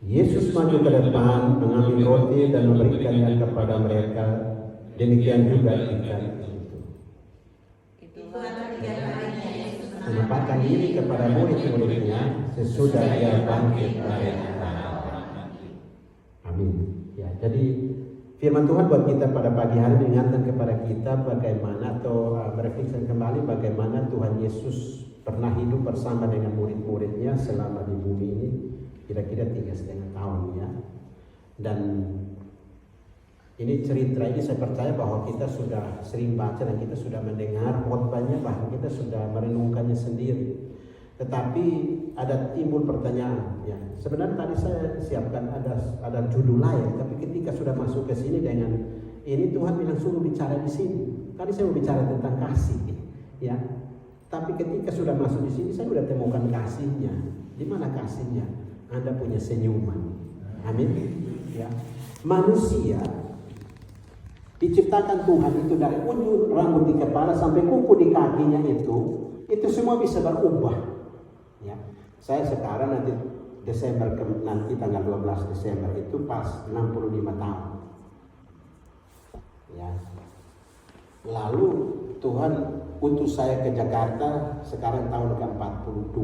Yesus maju ke depan, mengambil roti dan memberikannya kepada mereka. Demikian juga ikan itu. Menampakkan diri kepada murid-muridnya sesudah dia bangkit dari antara orang mati. Amin. Ya, jadi firman Tuhan buat kita pada pagi hari mengingatkan kepada kita bagaimana atau berefleksi kembali bagaimana Tuhan Yesus pernah hidup bersama dengan murid-muridnya selama di bumi ini, kira-kira 3,5 tahun ya. Dan ini cerita ini saya percaya bahwa kita sudah sering baca dan kita sudah mendengar khotbahnya, bahkan kita sudah merenungkannya sendiri. Tetapi ada timbul pertanyaan ya. Sebenarnya tadi saya siapkan ada judul lain, tapi ketika sudah masuk ke sini dengan ini Tuhan bilang suruh bicara di sini. Tadi saya mau bicara tentang kasih ya. Tapi ketika sudah masuk di sini saya sudah temukan kasihnya. Di mana kasihnya? Anda punya senyuman. Amin. Ya. Manusia diciptakan Tuhan itu dari ujung rambut di kepala sampai kuku di kakinya itu semua bisa berubah. Ya. Saya sekarang nanti Desember nanti tanggal 12 Desember itu pas 65 tahun. Ya. Lalu Tuhan utus saya ke Jakarta sekarang tahun ke-42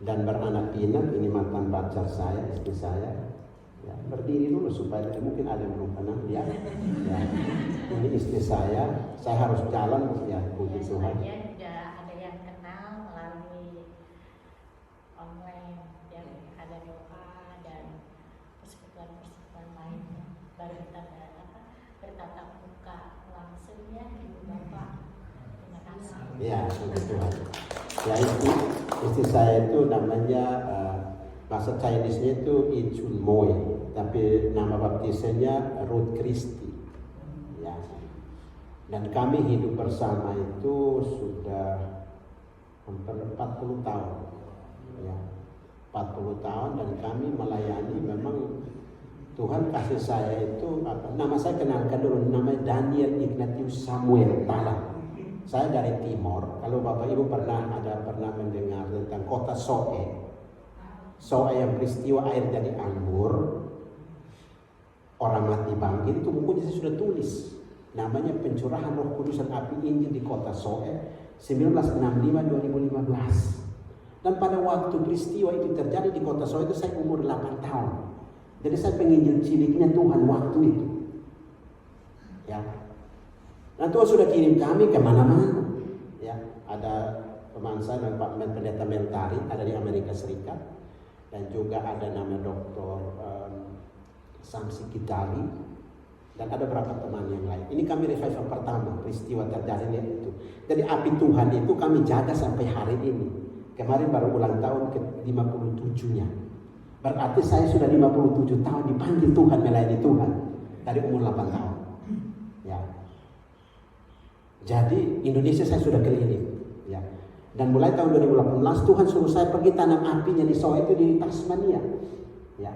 dan beranak pinak. Ini mantan pacar saya, istri saya. Ya, berdiri dulu supaya mungkin ada yang belum kenal ya. Ya. Ini istri saya harus jalan ya, puji Tuhan. Saya juga ada yang kenal melalui online, yang ada doa dan persekutuan lainnya. Baru kita bertatap muka langsung ya, Ibu Bapak. Terima kasih. Ya, puji Tuhan. Ya, istri saya itu namanya bahasa Chinese-nya itu Ichun Moy, tapi nama baptisannya Ruth Christie. Ya. Dan kami hidup bersama itu sudah hampir 40 tahun. Ya. 40 tahun dan kami melayani, memang Tuhan kasih saya itu nama saya kenalkan dulu, namanya Daniel Ignatius Samuel Talang. Saya dari Timor. Kalau Bapak Ibu pernah mendengar tentang kota Soe. Soal yang peristiwa air jadi anggur, orang mati bangkit, itu bukunya saya sudah tulis. Namanya Pencurahan Roh Kudus dan Api Injil di Kota Soe 1965-2015. Dan pada waktu peristiwa itu terjadi di Kota Soe itu saya umur 8 tahun. Jadi saya penginjil ciliknya Tuhan waktu itu. Ya. Dan Tuhan sudah kirim kami kemana-mana. Ya, ada teman saya dan Pak Pendeta Mentari ada di Amerika Serikat. Dan juga ada nama Dr. Samsi Kitali dan ada beberapa teman yang lain. Ini kami revival pertama peristiwa terjadinya itu. Jadi api Tuhan itu kami jaga sampai hari ini. Kemarin baru ulang tahun ke-57-nya. Berarti saya sudah 57 tahun dipanggil Tuhan, melayani Tuhan dari umur 8 tahun. Ya. Jadi Indonesia saya sudah keliling. Ya. Dan mulai tahun 2018 Tuhan suruh saya pergi tanam apinya di Soe itu di Tasmania, ya,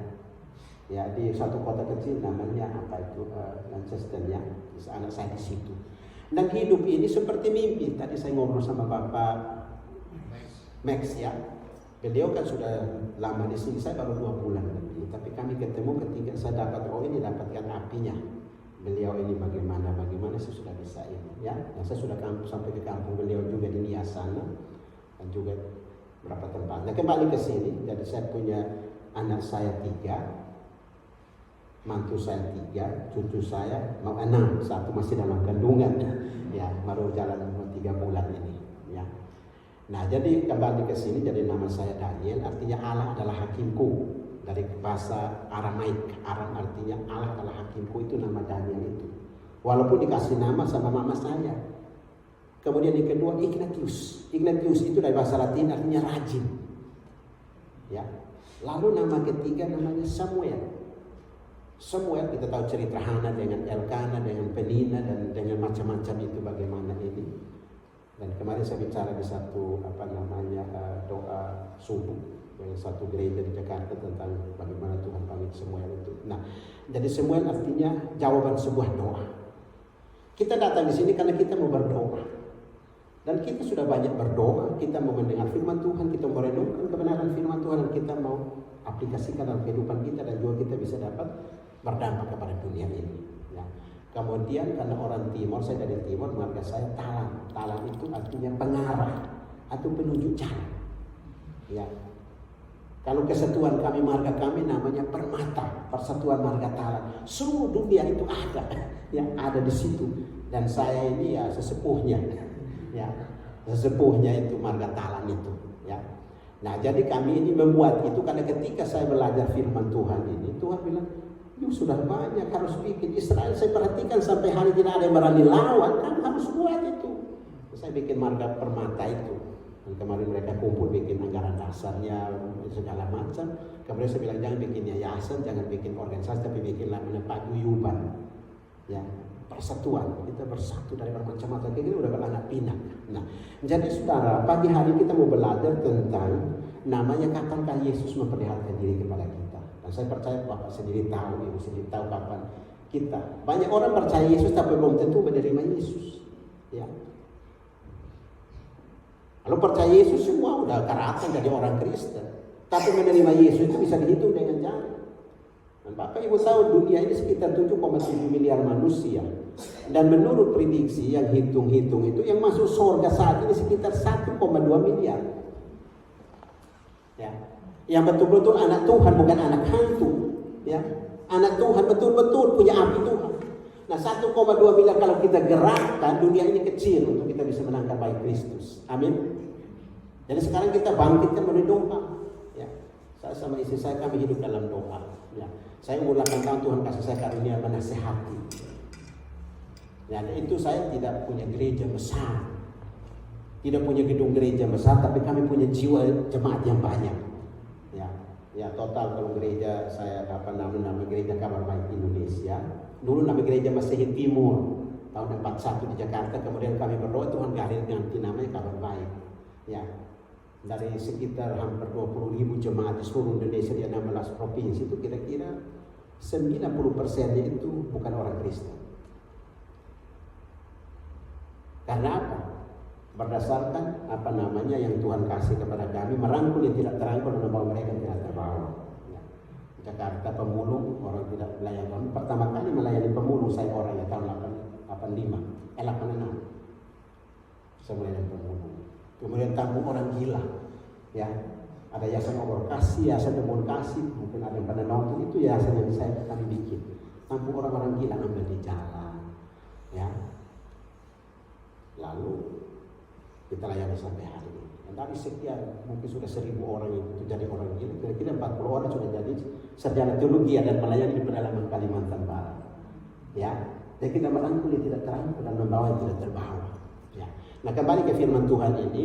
ya di suatu kota kecil namanya apa itu Manchester ya, anak saya di situ. Dan hidup ini seperti mimpi. Tadi saya ngobrol sama Bapak Max ya, beliau kan sudah lama di sini, saya baru 2 bulan lebih. Tapi kami ketemu ketika saya ini dapatkan apinya. Beliau ini bagaimana saya sudah bisa ini ya. Dan saya sudah sampai ke kampung beliau juga di Nias sana dan juga beberapa tempat. Nah kembali ke sini, jadi saya punya anak saya 3, mantu saya 3, cucu saya mau 6, 1 masih dalam kandungan ya, baru jalan 3 bulan ini ya. Nah jadi kembali ke sini, jadi nama saya Daniel, artinya Allah adalah hakimku. Dari bahasa Aramaik, Aram artinya Allah adalah hakimku, itu nama Daniel itu. Walaupun dikasih nama sama mama saya. Kemudian yang kedua Ignatius. Ignatius itu dari bahasa Latin artinya rajin. Ya. Lalu nama ketiga namanya Samuel. Samuel kita tahu cerita Hana dengan Elkana, dengan Penina dan dengan macam-macam itu bagaimana ini. Dan kemarin saya bicara di satu doa subuh dengan satu gereja di Jakarta tentang bagaimana Tuhan panggil Samuel itu. Nah, jadi Samuel artinya jawaban sebuah doa. Kita datang di sini karena kita mau berdoa. Dan kita sudah banyak berdoa, kita mau mendengar firman Tuhan, kita mau merenungkan kebenaran firman Tuhan, dan kita mau aplikasikan dalam kehidupan kita dan juga kita bisa dapat berdampak kepada dunia ini. Ya. Kemudian karena orang Timur, saya dari Timur, marga saya talang. Talang itu artinya pengarah atau penunjuk jalan. Ya. Kalau kesatuan kami, marga kami namanya Permata, Persatuan Marga Talang. Seluruh dunia itu ada, yang ada di situ. Dan saya ini ya sesepuhnya, ya sesepuhnya itu marga Talang itu. Ya. Nah jadi kami ini membuat itu karena ketika saya belajar firman Tuhan ini, Tuhan bilang, sudah banyak harus bikin. Israel saya perhatikan sampai hari tidak ada yang berani lawan, kan harus buat itu. Saya bikin marga Permata itu. Dan kemarin mereka kumpul bikin anggaran dasarnya segala macam. Kemudian saya bilang jangan bikin yayasan, jangan bikin organisasi, tapi bikinlah paguyuban. Ya, persatuan. Kita bersatu dari bermacam-macam. Kayak gini udah beranak pinak. Nah, jadi saudara, pagi hari kita mau belajar tentang namanya kapankah Yesus memperlihatkan diri kepada kita. Dan saya percaya Bapak sendiri tahu, Ibu sendiri tahu kapan kita. Banyak orang percaya Yesus tapi belum tentu menerima Yesus. Ya. Kalau percaya Yesus semua udah karatan jadi orang Kristen. Tapi menerima Yesus itu bisa dihitung dengan jari. Dan Bapak Ibu tahu dunia ini sekitar 7,7 miliar manusia. Dan menurut prediksi yang hitung-hitung itu yang masuk surga saat ini sekitar 1,2 miliar. Ya. Yang betul-betul anak Tuhan bukan anak hantu. Ya. Anak Tuhan betul-betul punya api Tuhan. Nah 1,2 miliar kalau kita gerakkan dunia ini kecil untuk kita bisa menangkap baik Kristus. Amin. Jadi sekarang kita bangkitkan melalui doa. Ya. Saya sama istri saya kami hidup dalam doa. Ya. Saya umur 8 tahun Tuhan kasih saya karunia menasehati. Ya, itu saya tidak punya gereja besar. Tidak punya gedung gereja besar, tapi kami punya jiwa jemaat yang banyak. Ya. Ya total kalau gereja saya nama gereja Kabar Baik Indonesia. Dulu nama gereja Masehi Timur tahun 41 di Jakarta. Kemudian kami berdoa Tuhan ganti namanya Kabar Baik. Ya, dari sekitar hampir 20.000 jemaat di seluruh Indonesia di 16 provinsi itu kira-kira 90%-nya itu bukan orang Kristen. Karena apa? Berdasarkan yang Tuhan kasih kepada kami, merangkul yang tidak terangkul dan membawa mereka yang tidak terbawa. Ya. Jakarta pemulung orang tidak melayani. Pertama kali melayani pemulung saya orangnya tahun 86. Saya melayani pemulung. Kemudian tampung orang gila, ya ada yayasan obor kasih, yayasan demon kasih, mungkin ada yang pada nonton itu yayasan yang kami bikin. Tampung orang-orang gila ambil di jalan, ya. Lalu kita layani sampai hari ini. Dan dari sekian mungkin sudah 1.000 orang itu jadi orang gila, kira-kira 40 orang sudah jadi sarjana teologi dan melayani di pedalaman Kalimantan Barat, ya. Jadi kita merangkul yang tidak terangkul dan membawa yang tidak terbawa. Ya. Nah kembali ke firman Tuhan ini,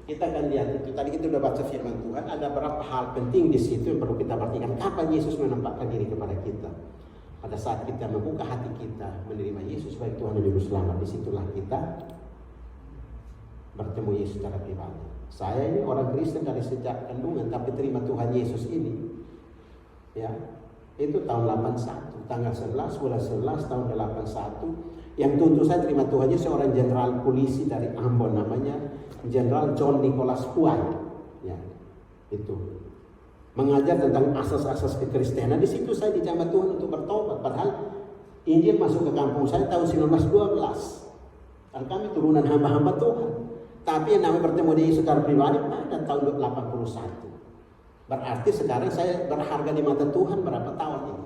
kita akan lihat itu. Tadi kita sudah baca firman Tuhan, ada beberapa hal penting di situ yang perlu kita perhatikan. Kapan Yesus menampakkan diri kepada kita? Pada saat kita membuka hati kita menerima Yesus sebagai Tuhan dan Juru Selamat, disitulah kita bertemu Yesus secara pribadi. Saya ini orang Kristen dari sejak kandungan, tapi terima Tuhan Yesus ini, ya itu tahun 81, tanggal 11 bulan 11 tahun 81. Yang tuntut saya terima Tuhan Yesus seorang jenderal polisi dari Ambon, namanya Jenderal John Nicholas Huai. Ya, itu mengajar tentang asas-asas kekristenan. Di situ saya dijamah Tuhan untuk bertobat. Padahal Injil masuk ke kampung saya tahun 1912. Dan kami turunan hamba-hamba Tuhan. Tapi yang namanya bertemu di Yesus secara pribadi pada tahun 81. Berarti sekarang saya berharga di mata Tuhan berapa tahun ini?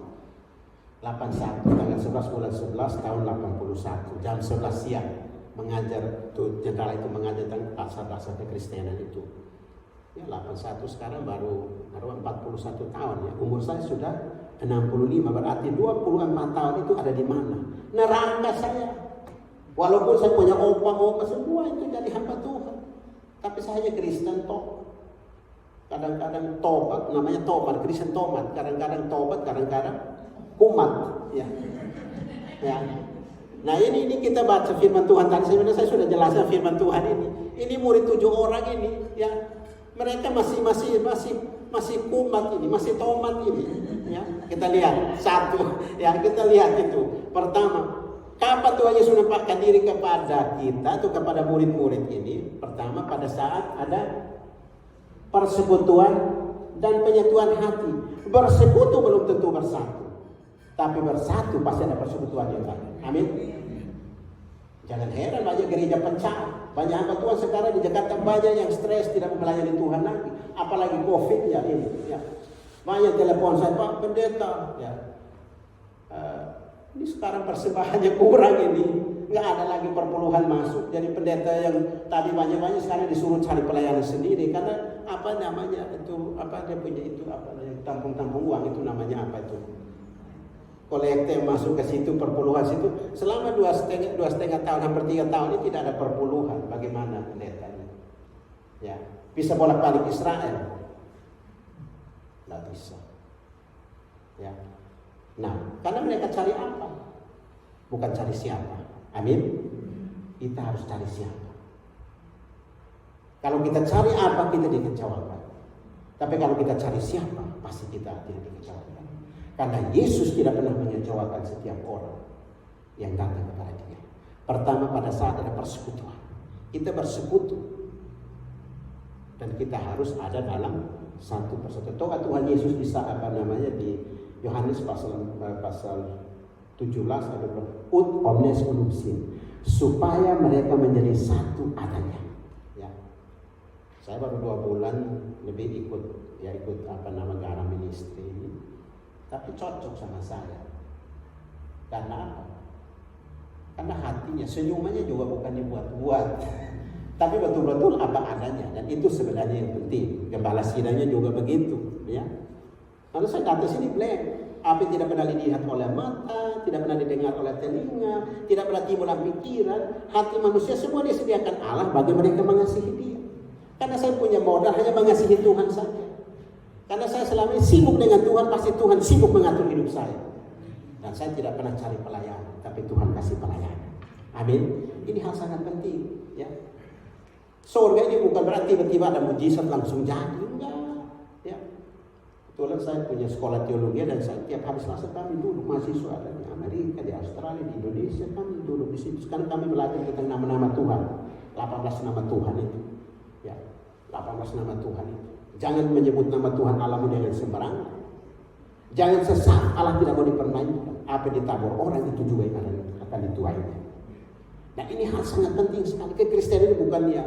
81, tanggal 11 bulan 11 tahun 81, jam 11 siang mengajar, tuh jenderal itu mengajar tentang dasar-dasar kekristenan itu. Ya 81 sekarang baru 41 tahun ya. Umur saya sudah 65, berarti 24 tahun itu ada di mana? Neraka saya. Walaupun saya punya opa semua itu jadi hamba Tuhan. Tapi saya Kristen toh. Kadang-kadang tobat, namanya tobat, Kristen tobat. Kadang-kadang tobat, kadang-kadang kumat, ya. Ya. Nah ini kita baca firman Tuhan tadi. Sebenarnya saya sudah jelaskan firman Tuhan ini. Ini murid 7 orang ini, ya. Mereka masih kumat ini, masih tomat ini, ya. Kita lihat satu, ya kita lihat itu. Pertama, kapan Tuhan Yesus menampakkan diri kepada kita atau kepada murid-murid ini? Pertama pada saat ada persekutuan dan penyatuan hati. Bersekutu belum tentu bersatu, tapi bersatu pasti ada persekutuan yang baik. Amin. Jangan heran banyak gereja pecah. Banyak hamba Tuhan sekarang di Jakarta banyak yang stres, tidak melayani Tuhan lagi. Apalagi COVID ya ini. Ya. Banyak telepon saya, Pak Pendeta. Ya. Ini sekarang persembahannya kurang ini. Nggak ada lagi perpuluhan masuk. Jadi pendeta yang tadi banyak-banyak sekarang disuruh cari pelayanan sendiri. Karena apa namanya itu, apa dia punya itu, apa tampung-tampung uang itu namanya apa itu? Kolekte yang masuk ke situ, perpuluhan situ. Selama 2,5 tahun, hampir 3 tahun ini tidak ada perpuluhan. Bagaimana pendetanya? Ya, bisa bolak-balik Israel? Tidak bisa. Ya. Nah, karena mereka cari apa? Bukan cari siapa. Amin. Kita harus cari siapa. Kalau kita cari apa, kita dikecewakan. Tapi kalau kita cari siapa, pasti kita tidak dikecewakan. Karena Yesus tidak pernah mengecewakan setiap orang yang datang kepada Dia. Pertama, pada saat ada persekutuan, kita bersekutu dan kita harus ada dalam satu persekutuan. Toh Tuhan Yesus bisa apa namanya di Yohanes pasal 17 ada ut omnes unum sin, supaya mereka menjadi satu adanya. Ya. Saya baru 2 bulan lebih ikut apa nama garam ministry ini. Tapi cocok sama saya. Karena apa? Karena hatinya, senyumannya juga bukan dibuat-buat. Tapi betul-betul apa adanya. Dan itu sebenarnya yang penting. Gembala sidangnya juga begitu. Ya. Lalu saya datang sini blank. Apa yang tidak pernah dilihat oleh mata, tidak pernah didengar oleh telinga, tidak pernah timbul dalam pikiran. Hati manusia semua disediakan Allah bagi mereka mengasihi Dia. Karena saya punya modal hanya mengasihi Tuhan saja. Karena saya selama ini sibuk dengan Tuhan, pasti Tuhan sibuk mengatur hidup saya. Dan saya tidak pernah cari pelayanan, tapi Tuhan kasih pelayanan. Amin. Ini hal sangat penting. Ya. Surga ini bukan berarti tiba-tiba ada mujizat langsung jadi. Enggak. Ya. Kebetulan saya punya sekolah teologi dan saya tiap hari Selasa kami duduk mahasiswa ada di Amerika, di Australia, di Indonesia, kami duduk di situ. Sekarang kami belajar tentang nama-nama Tuhan. 18 nama Tuhan itu. Ya. 18 nama Tuhan itu. Jangan menyebut nama Tuhan Allahmu dengan sembarangan. Jangan sesat, Allah tidak mau dipermainkan. Apa ditabur orang itu juga yang akan dituainya. Nah ini hal sangat penting sekali. Kekristenan ini bukan ya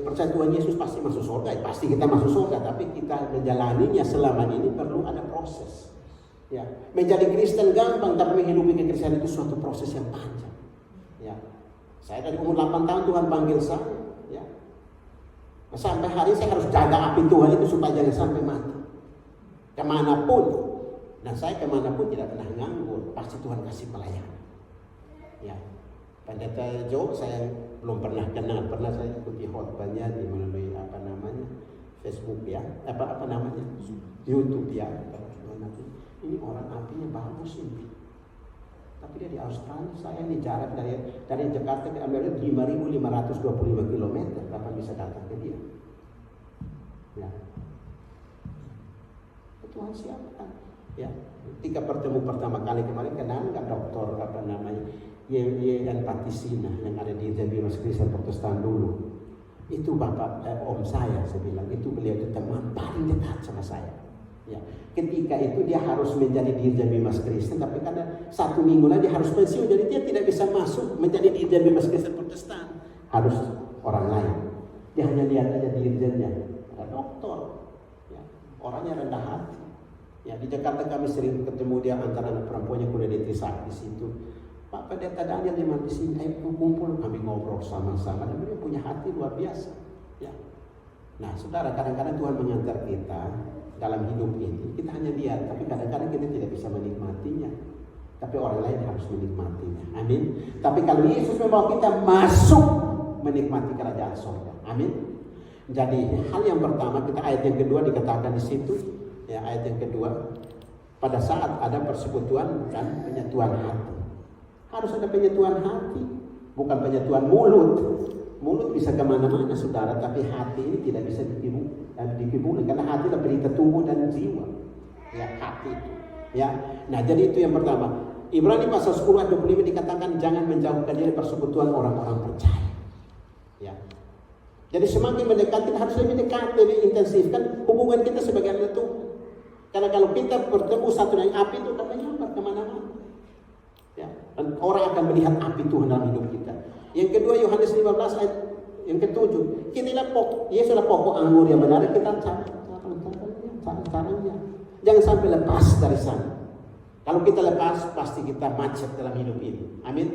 percaya Tuhan Yesus pasti masuk surga. Ya, pasti kita masuk surga, tapi kita menjalaninya selama ini perlu ada proses. Ya, menjadi Kristen gampang, tapi menghidupi kekristenan itu suatu proses yang panjang. Ya, saya dari umur 8 tahun Tuhan panggil saya. Ya. Sampai hari saya harus jaga api Tuhan itu supaya jangan sampai mati. Kemanapun. Dan saya kemanapun tidak pernah nganggur. Pasti Tuhan kasih pelayanan. Ya. Pendeta Jo saya belum pernah kenal. Pernah saya ikuti khotbahnya di melalui apa namanya Facebook ya. Apa namanya YouTube ya. Ini orang apinya bagus ini. Tapi dia di Australia, saya ini jarak dari Jakarta ke Amerika 5.525 km. Kapan bisa datang ke dia? Ya. Tuhan siapkan. Ya. Ketika bertemu pertama kali kemarin kenal nggak dokter apa namanya Yeyan Patisina yang ada di Jambi Mas Kristen Protestan dulu. Itu bapak om saya bilang itu beliau itu teman paling dekat sama saya. Ya, ketika itu dia harus menjadi Dirjen Bimas Kristen, tapi karena 1 minggu lagi dia harus pensiun, jadi dia tidak bisa masuk menjadi Dirjen Bimas Kristen Protestan. Harus orang lain. Dia hanya lihat aja dirjennya, ada dokter, ya, orangnya rendah hati. Ya, di Jakarta kami sering ketemu dia antara anak perempuannya kuliah di Trisakti situ. Pak Pendeta Daniel di sini, kumpul kami ngobrol sama-sama dan dia punya hati luar biasa. Ya. Nah, saudara, kadang-kadang Tuhan mengantar kita dalam hidup ini, kita hanya lihat, tapi kadang-kadang kita tidak bisa menikmatinya. Tapi orang lain harus menikmatinya. Amin. Tapi kalau Yesus membawa kita masuk menikmati kerajaan surga. Amin. Jadi hal yang pertama, kita ayat yang kedua dikatakan di situ, ya ayat yang kedua, pada saat ada persekutuan dan penyatuan hati. Harus ada penyatuan hati, bukan penyatuan mulut. Mulut bisa kemana-mana saudara, tapi hati ini tidak bisa dikibuli karena hati adalah berita tubuh dan jiwa. Ya, hati itu. Ya. Nah, jadi itu yang pertama. Ibrani pasal 10 ayat 25 dikatakan jangan menjauhkan diri persekutuan orang-orang percaya. Ya. Jadi semakin mendekat kita harus lebih dekat, lebih intensifkan hubungan kita sebagai anak Tuhan. Karena kalau kita bertemu satu dengan api itu akan menyambar kemana-mana. Ya, dan orang akan melihat api Tuhan dalam hidup kita. Yang kedua, Yohanes 15 ayat yang ketujuh, kinilah Yesus adalah pokok anggur yang benar, kita caranya. Jangan sampai lepas dari sana. Kalau kita lepas, pasti kita macet dalam hidup ini. Amin.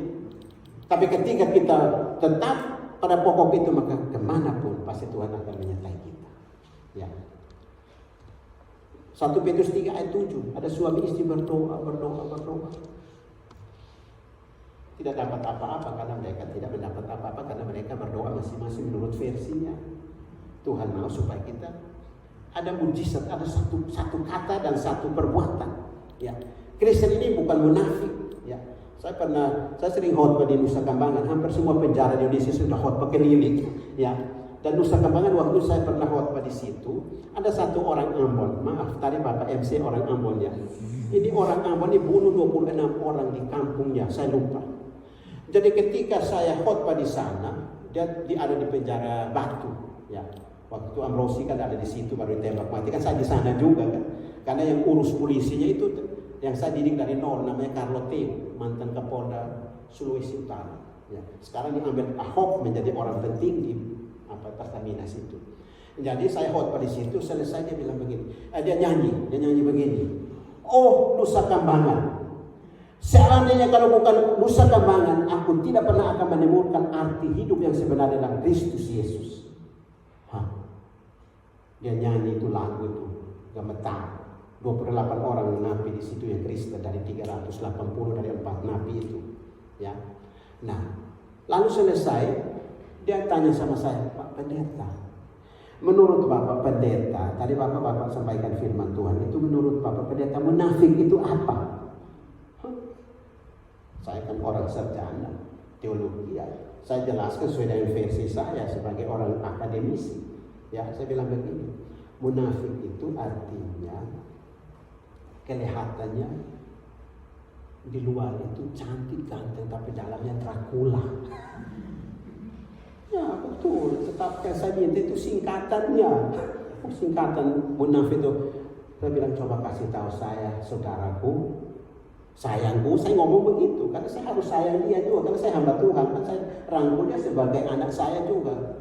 Tapi ketika kita tetap pada pokok itu, maka kemanapun pasti Tuhan akan menyertai kita. Ya. 1 Petrus 3 ayat 7, ada suami istri berdoa. Tidak dapat apa-apa karena mereka tidak mendapat apa-apa karena mereka berdoa masing-masing menurut versinya. Tuhan mau supaya kita ada mujizat, ada satu kata dan satu perbuatan. Ya, Kristen ini bukan munafik. Ya, saya sering khotbah di Nusa Kambangan. Hampir semua penjara di Indonesia sudah khotbah keliling. Ya, dan Nusa Kambangan waktu saya pernah khotbah di situ, ada satu orang Ambon. Maaf, tadi Bapak MC orang Ambon ya. Ini orang Ambon ini bunuh 26 orang di kampungnya. Saya lupa. Jadi ketika saya khotbah di sana, dia ada di penjara Batu, ya. Waktu itu Amrosi kan ada di situ baru ditembak mati, kan saya di sana juga kan. Karena yang urus polisinya itu yang saya didik dari nol, namanya Carlo Teo, mantan Kapolda Sulawesi Utara. Ya. Sekarang diambil Ahok menjadi orang penting di Pertamina situ. Jadi saya khotbah di situ, selesai dia bilang begini, dia nyanyi begini. Oh Nusa Kambangan. Seandainya kalau bukan Nusa Kambangan, aku tidak pernah akan menemukan arti hidup yang sebenarnya dalam Kristus Yesus. Dia nyanyi itu lagu itu, gemetar. 28 orang nabi di situ yang Kristen dari 380 dari 4 nabi itu. Ya. Nah, lalu selesai, dia tanya sama saya, Pak Pendeta, menurut Bapak Pendeta, tadi Bapak sampaikan firman Tuhan itu, menurut Bapak Pendeta munafik itu apa? Saya kan orang sarjana teologi ya. Saya jelaskan sesuai dengan versi saya sebagai orang akademisi. Ya, saya bilang begini. Munafik itu artinya kelihatannya di luar itu cantik ganteng tapi dalamnya Dracula. Ya betul. Tetapi saya minta itu singkatannya. Singkatan munafik itu. Saya bilang coba kasih tahu saya, saudaraku. Sayangku, saya ngomong begitu karena saya harus sayang dia juga, karena saya hamba Tuhan, kan saya rangkul dia sebagai anak saya juga,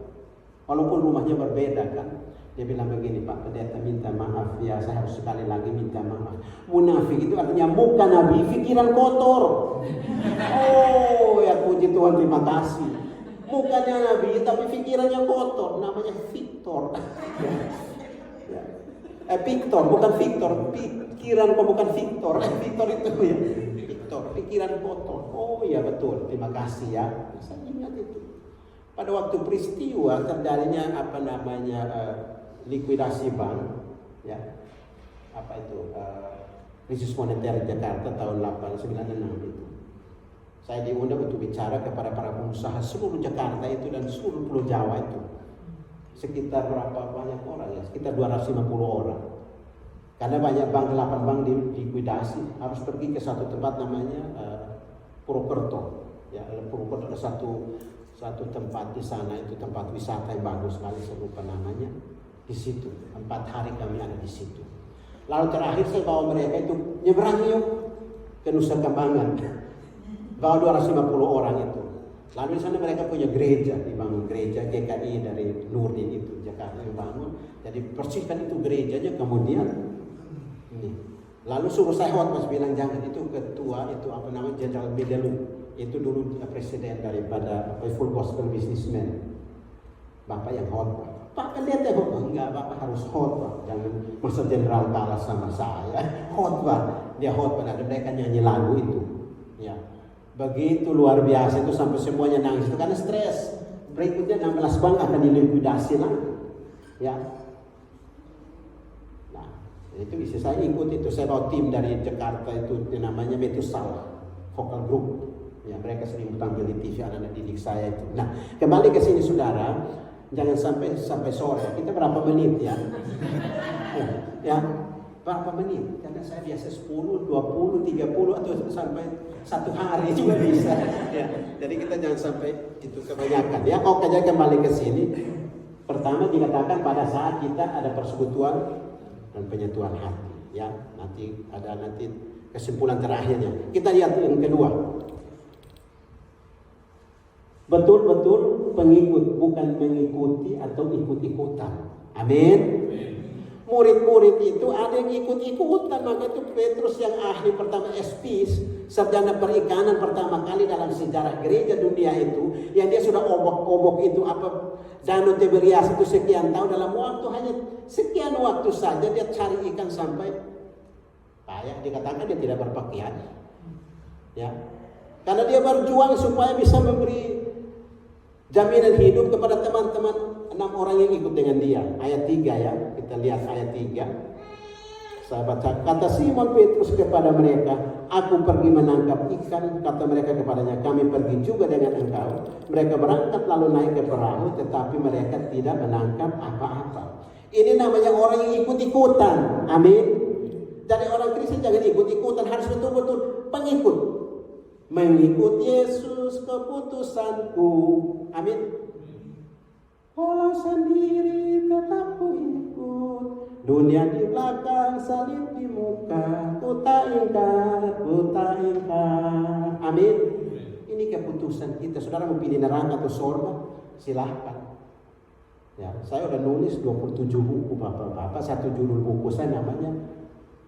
walaupun rumahnya berbeda kan. Dia bilang begini, Pak Pendeta minta maaf ya, saya harus sekali lagi minta maaf. Munafik itu artinya muka nabi, pikiran kotor. Oh ya puji Tuhan, terima kasih. Mukanya nabi tapi pikirannya kotor, namanya Victor. Victor, bukan Victor. Pikiran kok bukan Victor. Victor itu ya. Victor, pikiran kotor. Oh iya betul, terima kasih ya. Saya ingat itu. Pada waktu peristiwa terjadinya likuidasi bank, ya. Krisis moneter Jakarta tahun 896 itu. Saya diundang untuk bicara kepada para pengusaha seluruh Jakarta itu dan seluruh Pulau Jawa itu. Sekitar berapa banyak orang ya? Sekitar 250 orang. Karena banyak bank, 8 bank dilikuidasi, harus pergi ke satu tempat namanya Purwokerto. Ya, Purwokerto ada satu tempat di sana, itu tempat wisata yang bagus sekali, saya lupa namanya. Di situ 4 hari kami ada di situ. Lalu terakhir saya bawa mereka itu nyebrang yuk ke Nusa Kambangan. Bawa 250 orang itu. Lalu di sana mereka punya gereja, dibangun gereja GKI dari Nurdin itu, Jakarta yang bangun. Jadi bersihkan itu gerejanya, kemudian ini. Lalu suruh saya khotbah, bilang jangan, itu ketua itu Jenderal Bedelu, itu dulu presiden daripada Full Gospel Businessman. Bapak yang khotbah. Pak Pendeta khotbah, enggak, Bapak harus khotbah. Jangan masa jenderal kalah sama saya. Khotbah, dia khotbah, ada mereka nyanyi lagu itu. Ya. Begitu luar biasa itu sampai semuanya nangis itu karena stres. Berikutnya 16 bank akan dilikuidasi lagi. Ya. Nah, itu bisa saya ikut itu. Saya bawa tim dari Jakarta itu namanya Metusala Vocal Group. Ya, mereka sering tampil di TV, anak-anak didik saya itu. Nah, kembali ke sini saudara, jangan sampai sore. Kita berapa menit ya? Ya. Berapa menit? Karena saya biasa 10, 20, 30 atau sampai 1 hari juga bisa. Ya. Jadi kita jangan sampai itu kebanyakan. Ya, oke, jadi kembali ke sini. Pertama dikatakan pada saat kita ada persekutuan dan penyentuhan hati. Ya, nanti kesimpulan terakhirnya. Kita lihat yang kedua. Betul-betul pengikut, bukan mengikuti atau ikut-ikutan. Amin. Murid-murid itu ada yang ikut-ikutan, maka itu Petrus yang ahli pertama espis, sarjana perikanan pertama kali dalam sejarah gereja dunia itu, yang dia sudah obok-obok itu Danau Tiberias itu sekian tahun, dalam waktu hanya sekian waktu saja dia cari ikan sampai payah, dikatakan dia tidak berpakaian, ya, karena dia berjuang supaya bisa memberi jaminan hidup kepada teman-teman 6 orang yang ikut dengan dia. Ayat 3 ya, kita lihat ayat 3. Saya baca, kata Simon Petrus kepada mereka, aku pergi menangkap ikan. Kata mereka kepadanya, kami pergi juga dengan engkau. Mereka berangkat lalu naik ke perahu, tetapi mereka tidak menangkap apa-apa. Ini namanya orang yang ikut-ikutan. Amin. Jadi orang Kristen jangan ikut-ikutan, harus betul-betul pengikut. Mengikut Yesus keputusanku. Amin. Walau sendiri tetap ku ikut, dunia di belakang, salib di muka, ku tak ingkar. Amin. Ini keputusan kita. Saudara mau pilih neraka atau surga? Silahkan. Ya, saya udah nulis 27 buku Bapak-bapak. Satu judul buku saya namanya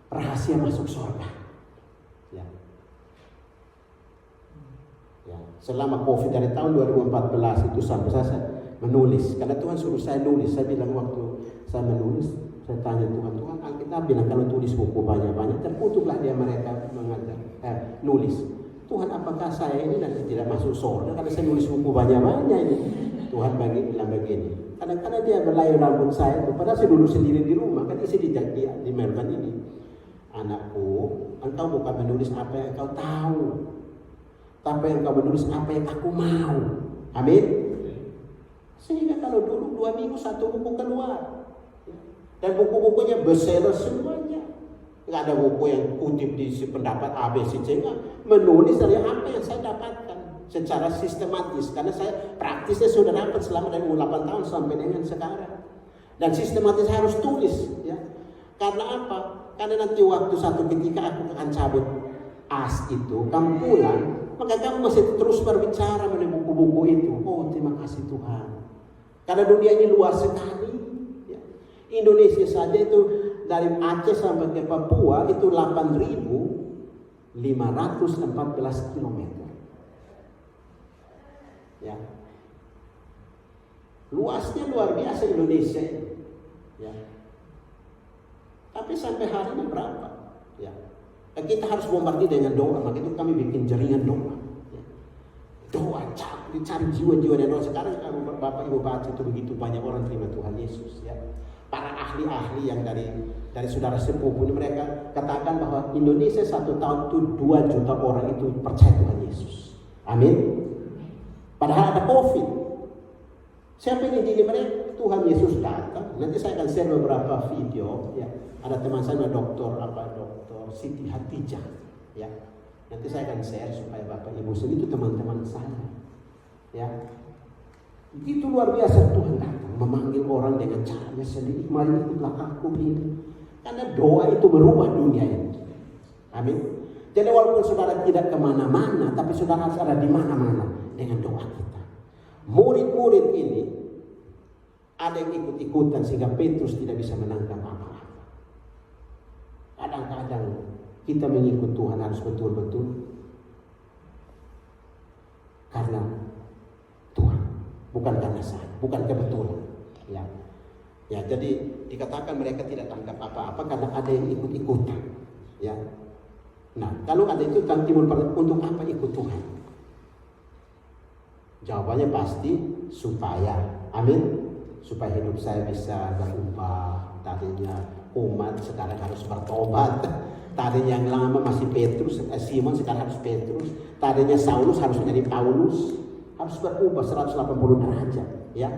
Rahasia Masuk Surga. Ya. Ya, selama COVID dari tahun 2014 itu sampai saya menulis, karena Tuhan suruh saya nulis. Saya bilang waktu saya menulis, saya tanya Tuhan, Alkitab bilang kalau tulis buku banyak-banyak, terkutuklah dia mereka mengajar, nulis. Tuhan, apakah saya ini nanti tidak masuk surga karena saya nulis buku banyak-banyak ini? Tuhan bilang begini, kadang-kadang dia berlayar rambut saya, padahal saya duduk sendiri di rumah, kan isi di Melbourne ini. Anakku, engkau bukan menulis apa yang engkau tahu, tapi engkau menulis apa yang aku mau. Amin. Sehingga kalau dulu 2 minggu 1 buku keluar, dan buku-bukunya bestseller semuanya. Nggak ada buku yang kutip di pendapat A, B, C, C. Menulis dari apa yang saya dapatkan secara sistematis, karena saya praktisnya sudah dapat selama dari 8 tahun sampai dengan sekarang. Dan sistematis harus tulis, ya. Karena apa? Karena nanti waktu satu ketika aku akan cabut as itu, kamu pulang, maka kamu masih terus berbicara mengenai buku-buku itu. Oh, terima kasih Tuhan. Karena dunia ini luas sekali. Ya. Indonesia saja itu dari Aceh sampai ke Papua itu 8.514 km. Ya. Luasnya luar biasa Indonesia ini. Ya. Tapi sampai hari ini berapa? Ya. Kita harus bombardir dengan doa, maka itu kami bikin jaringan doa. Ya. Doa, dicari jiwa-jiwa dan doa. Sekarang kalau Bapak Ibu baca itu begitu banyak orang terima Tuhan Yesus. Ya. Para ahli-ahli yang dari saudara sepupu mereka katakan bahwa Indonesia 1 tahun itu 2 juta orang itu percaya Tuhan Yesus. Amin. Padahal ada COVID. Siapa yang diri mereka? Tuhan Yesus datang. Nanti saya akan share beberapa video. Ya. Ada teman saya dokter Siti Hatijah. Ya. Nanti saya akan share supaya Bapak Ibu itu teman-teman saya. Ya. Itu luar biasa Tuhan datang memanggil orang dengan caranya sendiri. Mari ikutlah aku ini. Karena doa itu merubah dunia ini. Amin. Jadi walaupun saudara tidak kemana-mana, tapi saudara harus ada di mana-mana dengan doa kita. Murid-murid ini ada yang ikut-ikutan sehingga Petrus tidak bisa menangkap apa-apa. Kadang-kadang kita mengikut Tuhan harus betul-betul karena Tuhan, bukan karena saya, bukan kebetulan. Ya, jadi dikatakan mereka tidak tangkap apa-apa karena ada yang ikut-ikutan. Ya. Nah, kalau ada itu kan timbul untuk apa ikut Tuhan? Jawabannya pasti supaya, amin, supaya hidup saya bisa berubah. Tadinya umat sekarang harus bertobat. Tadinya yang lama masih Simon sekarang harus Petrus. Tadinya Saulus harus menjadi Paulus. Harus berubah 180 derajat, ya.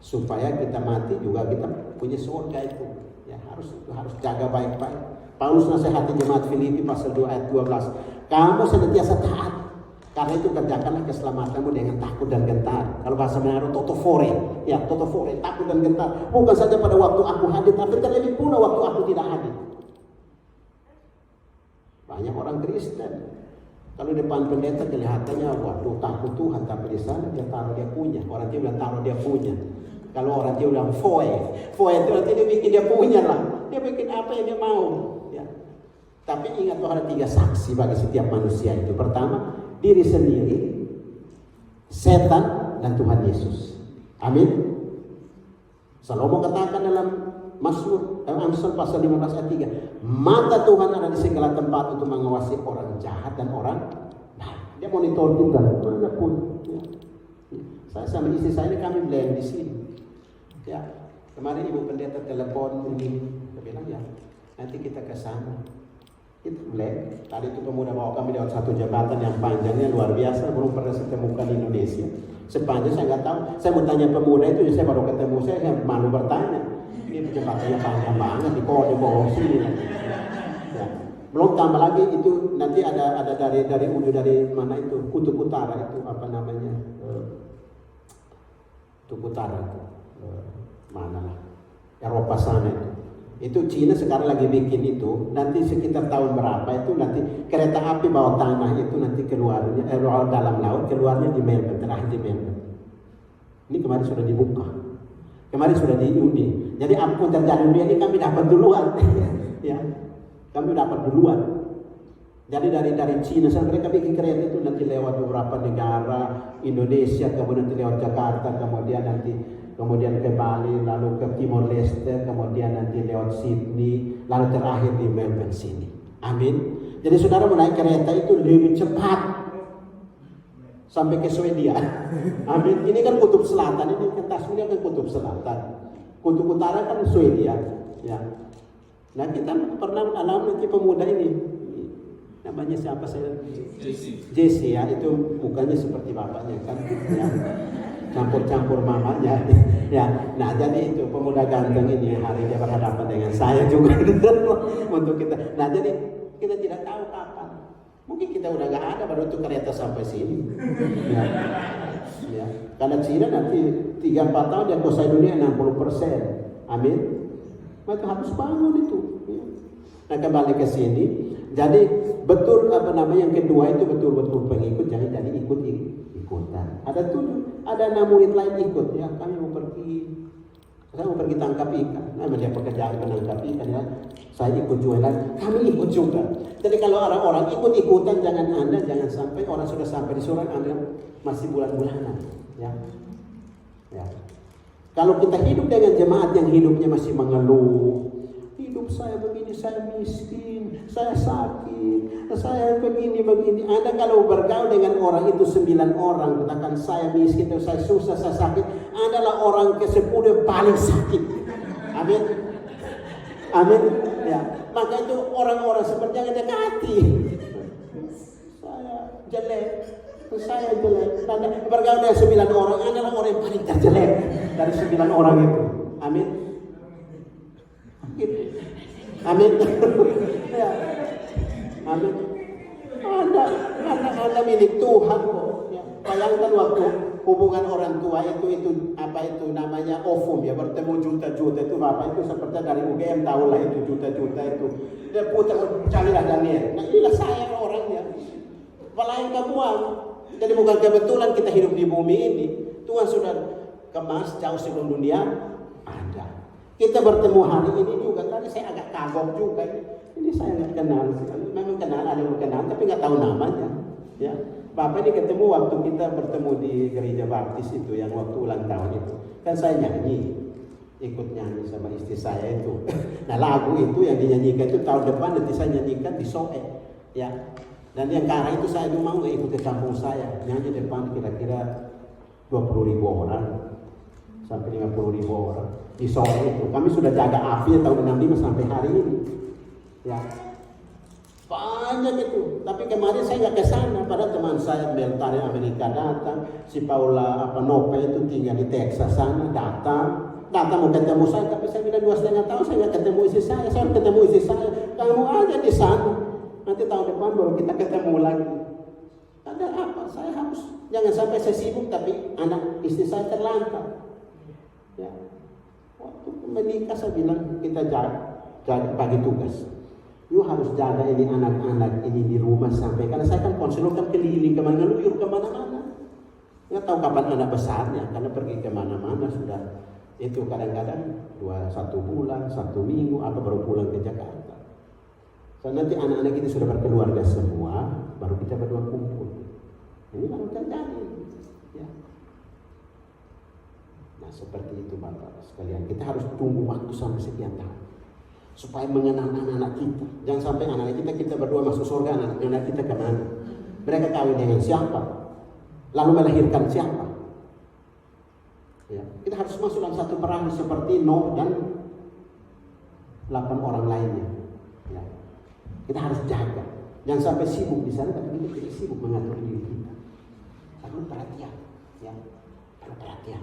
Supaya kita mati juga kita punya surga itu. Ya, harus jaga baik-baik. Paulus nasihati jemaat Filipi pasal 2 ayat 12. Kamu senantiasa taat Karena itu kerjakanlah keselamatanmu dengan takut dan gentar. Kalau bahasa Manado totofore, ya totofore, takut dan gentar. Bukan saja pada waktu aku hadir, tapi terlebih pula waktu aku tidak hadir. Banyak orang Kristen, kalau depan pendeta kelihatannya, waduh takut Tuhan, tapi di sana dia taruh dia punya. Orang dia bilang taruh dia punya. Kalau orang dia bilang foe itu nanti dia bikin dia punya lah. Dia bikin apa yang dia mau. Ya. Tapi ingat bahwa ada 3 saksi bagi setiap manusia itu. Pertama, diri sendiri, setan, dan Tuhan Yesus. Amin. Salomo katakan dalam Amsal pasal 15 ayat 3, mata Tuhan ada di segala tempat untuk mengawasi orang jahat dan orang baik. Dia monitor kita manapun. Ya. Saya sama istri saya ini kami beli di sini. Ya, kemarin ibu pendeta telepon ini, dia bilang ya nanti kita ke sana. Itu boleh. Tadi itu pemuda bawa kami lewat satu jembatan yang panjangnya luar biasa, belum pernah saya temukan di Indonesia. Sepanjang saya nggak tahu. Saya mau tanya pemuda itu, saya baru ketemu, saya malu bertanya. Ini jembatannya panjang banget, di bawah sini. Ya. Belum tambah lagi itu nanti ada dari ujung dari mana itu kutub utara itu apa namanya kutub utara itu mana lah Eropa sana itu. Itu Cina sekarang lagi bikin itu, nanti sekitar tahun berapa itu nanti kereta api bawah tanah itu nanti keluarnya dalam laut, keluarnya di Melbourne, terakhir di Melbourne. Ini kemarin sudah dibuka, kemarin sudah diundi. Jadi apapun terjadi dunia ini kami dapat duluan, ya, kami dapat duluan. Jadi dari Cina, mereka bikin kereta itu nanti lewat beberapa negara, Indonesia, kemudian nanti lewat Jakarta, kemudian ke Bali, lalu ke Timor Leste, kemudian nanti lewat Sydney, lalu terakhir di Melbourne sini. Amin. Jadi saudara menaik kereta itu lebih cepat sampai ke Swedia. Amin. Ini kan kutub selatan, ini ke Tasmania kan kutub selatan. Kutub utara kan Swedia. Ya. Nah kita pernah alami nanti pemuda ini, namanya siapa saya? Jesse ya, itu mukanya seperti bapaknya kan. Ya. Campur-campur mamanya, ya. Nah jadi itu pemuda ganteng ini hari dia berhadapan dengan saya juga untuk kita. Nah jadi kita tidak tahu kapan. Mungkin kita udah gak ada baru itu kereta sampai sini. Ya. Ya. Karena Cina nanti 3-4 tahun dia kuasai dunia 60%. Amin. Maka harus bangun itu. Ya. Nah kembali ke sini. Jadi betul apa namanya yang kedua itu betul-betul pengikut, jangan jadi ikutan. Ada 6 murid lain ikut ya, kami mau pergi, saya mau pergi tangkap ikan. Nah dia pekerjaan menangkap ikan ya, saya ikut jualan, kami ikut juga. Jadi kalau orang-orang ikut-ikutan, jangan sampai orang sudah sampai di surga Anda masih bulan-bulanan ya. Ya. Kalau kita hidup dengan jemaat yang hidupnya masih mengeluh, hidup saya begini, saya miskin, saya sakit, saya begini. Anda kalau bergaul dengan orang itu 9 orang, katakan saya miskin, saya susah, saya sakit, adalah orang ke-10 yang paling sakit. Amin. Amin. Ya. Maka itu orang-orang seperti yang dekati. Saya jelek. Karena bergaul dengan 9 orang adalah orang yang paling terjelek dari 9 orang itu. Amin. Amin. Ya. Amin. Anda milik Tuhan kok. Ya. Bayangkan waktu hubungan orang tua itu apa itu namanya ovum ya, bertemu juta-juta itu bapak itu seperti dari UGM tahulah itu juta-juta itu. Dia putar carilah Daniel. Nah inilah saya orangnya. Pelayan kebuang. Jadi bukan kebetulan kita hidup di bumi ini. Tuhan sudah kemas jauh sebelum dunia ada. Kita bertemu hari ini juga, tadi saya agak kagok juga. Ini saya nggak kenal, memang kenal, ada yang kenal, tapi nggak tahu namanya. Ya, Bapak ini ketemu waktu kita bertemu di gereja baptis itu, yang waktu ulang tahun itu. Kan saya nyanyi, ikut nyanyi sama istri saya itu. Nah lagu itu yang dinyanyikan itu tahun depan nanti saya nyanyikan di Soe. Ya, dan yang karena itu saya itu mau ikut ke kampung saya, nyanyi depan kira-kira 20.000 orang sampai 50.000 orang. Di sore itu kami sudah jaga api tahun 65 sampai hari ini ya, banyak itu. Tapi kemarin saya nggak ke sana, padahal teman saya dari Amerika datang, si Paula Nope itu tinggal di Texas sana, datang mau ketemu saya, tapi saya bilang 2,5 tahun saya nggak ketemu istri saya harus ketemu istri saya. Kamu aja di sana, nanti tahun depan baru kita ketemu lagi. Kan ada apa? Saya harus, jangan sampai saya sibuk tapi anak istri saya terlantar. Ya. Waktu menikah saya bilang kita jaga bagi tugas. You harus jaga ini anak-anak ini di rumah sampai, karena saya kan konselor kan keliling kemana-mana. Nggak tahu kapan anak besarnya, karena pergi kemana-mana sudah itu kadang-kadang 1 bulan, 1 minggu, atau baru pulang ke Jakarta. So, nanti anak-anak itu sudah berkeluarga semua, baru kita berdua kumpul. Ini baru terjadi. Ya. Nah seperti itu Bapak sekalian, kita harus tunggu waktu sampai sekian tahun supaya mengenal anak-anak kita. Jangan sampai anak-anak kita berdua masuk surga, anak-anak kita kemana? Mereka kawin dengan siapa? Lalu melahirkan siapa? Ya, kita harus masuk dalam satu perahu seperti Nuh dan 8 orang lainnya. Ya. Kita harus jaga. Jangan sampai sibuk di sana, tapi kita tidak sibuk mengatur diri kita. Perlu perhatian. Ya. Perlu perhatian.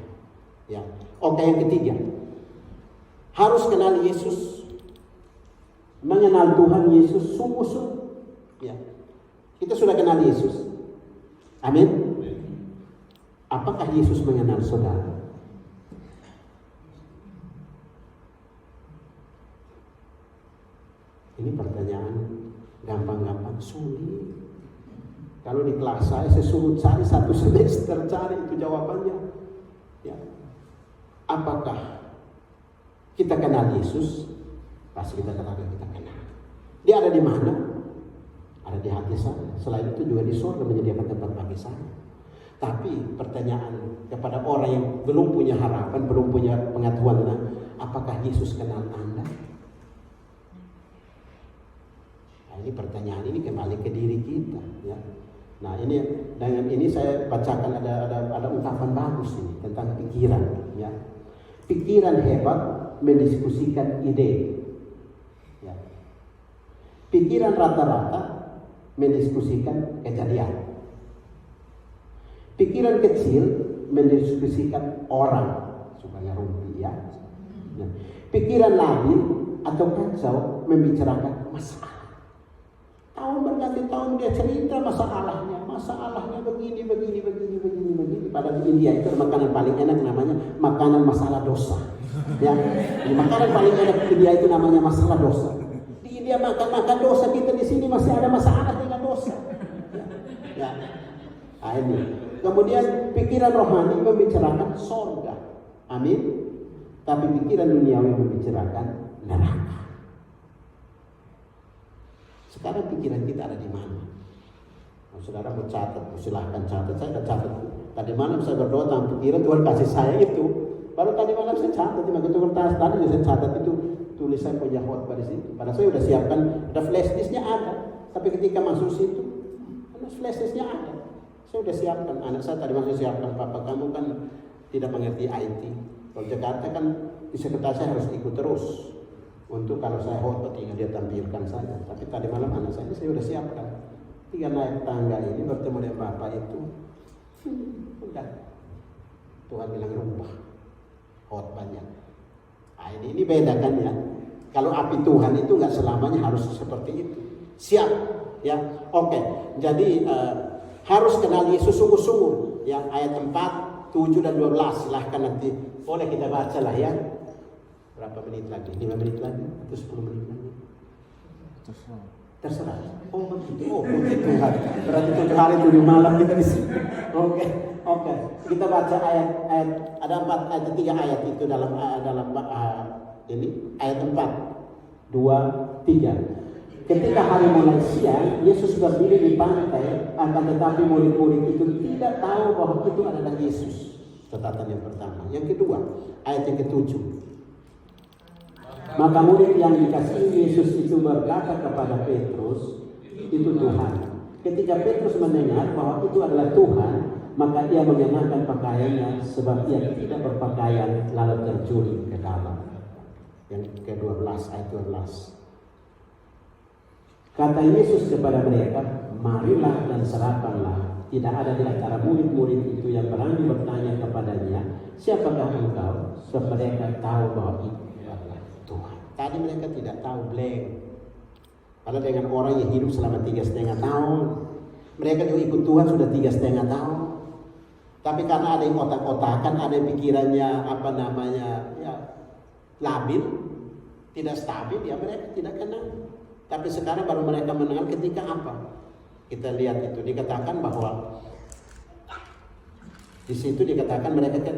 Ya. Oke, yang ketiga, harus kenal Yesus. Mengenal Tuhan Yesus sungguh-sungguh. Ya. Kita sudah kenal Yesus. Amin. Apakah Yesus mengenal saudara? Ini pertanyaan gampang-gampang, sulit. Kalau di kelas saya suruh cari 1 semester, cari itu jawabannya. Ya. Apakah kita kenal Yesus? Pasti kita katakan kita kenal. Dia ada di mana? Ada di hati saya. Selain itu juga di surga menyediakan tempat bagi saya. Tapi pertanyaan kepada orang yang belum punya harapan, belum punya pengetahuan tentang apakah Yesus kenal Anda? Nah, ini pertanyaan ini kembali ke diri kita. Ya. Nah ini dengan ini saya bacakan ada ungkapan bagus ini tentang pikiran. Ya. Pikiran hebat mendiskusikan ide. Ya. Pikiran rata-rata mendiskusikan kejadian. Pikiran kecil mendiskusikan orang, supaya rumpi ya. Nah, pikiran labil atau kacau membicarakan masalah. Tahun berganti tahun dia cerita masalahnya begini. Padahal di India itu makanan paling enak namanya makanan masalah dosa. Ya, di makanan paling enak di India itu namanya masalah dosa. Di India makan dosa, kita di sini masih ada masalah dengan dosa. Ya, nah, ini. Kemudian pikiran rohani membicarakan surga. Amin. Tapi pikiran duniawi membicarakan neraka. Sekarang pikiran kita ada di mana? Nah, saudara mau catat, silahkan catat. Saya sudah catat. Tadi malam saya berdoa tentang pikiran, Tuhan kasih saya itu. Baru tadi malam saya catat, di begitu kertas tadi saya catat itu tulisan punya khotbah di situ. Padahal saya sudah siapkan, ada flash disknya ada. Tapi ketika masuk situ, flash disknya ada. Saya sudah siapkan, anak saya tadi masih siapkan, papa kamu kan tidak mengerti IT. Kalau Jakarta kan di sekitar saya harus ikut terus. Untuk kalau saya khotbah tinggal dia tampilkan saja. Tapi tadi malam anak saya sudah siapkan. Tiga naik tangga ini bertemu dengan bapak itu. Udah. Tuhan bilang rubah khotbahnya. Nah, ini beda kan ya. Kalau api Tuhan itu nggak selamanya harus seperti itu. Siap, ya. Oke. Jadi harus kenal Yesus sungguh-sungguh. Ya, ayat 4, 7 dan 12 silahkan nanti boleh kita baca lah ya. Berapa menit lagi? 5 menit lagi atau 10 menit lagi? Terserah. Oh begitu. Oh puji Tuhan. Berarti 7 hari 7 malam kita di sini. Oke. Kita baca ayat ada 3 ayat itu dalam ini ayat 4, 2, 3. Ketika hari mulai siang, Yesus berdiri di pantai, akan tetapi murid-murid itu tidak tahu bahwa itu adalah Yesus. Catatan yang pertama. Yang kedua, ayat yang ke-7. Maka murid yang dikasihi Yesus itu berkata kepada Petrus, itu Tuhan. Ketika Petrus mendengar bahwa itu adalah Tuhan, maka ia mengenakan pakaiannya sebab ia tidak berpakaian lalu terjun ke dalam. Yang ke-12 ayat 12. Kata Yesus kepada mereka, marilah dan serahkanlah. Tidak ada di antara murid-murid itu yang berani bertanya kepadanya, siapakah engkau? Sebab mereka tahu bahwa itu adalah Tuhan. Tadi mereka tidak tahu blank. Padahal dengan orang yang hidup selama 3,5 tahun, Mereka juga ikut Tuhan sudah 3,5 tahun. Tapi karena ada yang otak-otakan, ada yang pikirannya labil, tidak stabil, ya mereka tidak kenal. Tapi sekarang baru mereka mengenal ketika apa? Kita lihat itu dikatakan bahwa di situ dikatakan mereka kan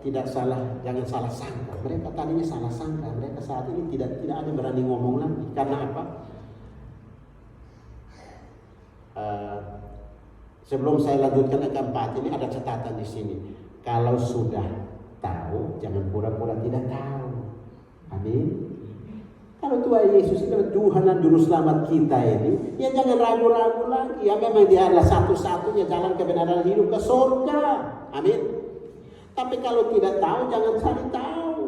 tidak salah, jangan salah sangka. Mereka tadinya salah sangka, mereka saat ini tidak ada berani ngomong lagi. Karena apa? Sebelum saya lanjutkan yang keempat ini ada catatan di sini. Kalau sudah tahu, jangan pura-pura tidak tahu. Amin. Kalau Tuhan Yesus itu Tuhan dan Juru Selamat kita ini, ya jangan ragu-ragu lagi. Ya memang Dia adalah satu-satunya jalan kebenaran hidup ke surga. Amin. Tapi kalau tidak tahu, jangan cari tahu.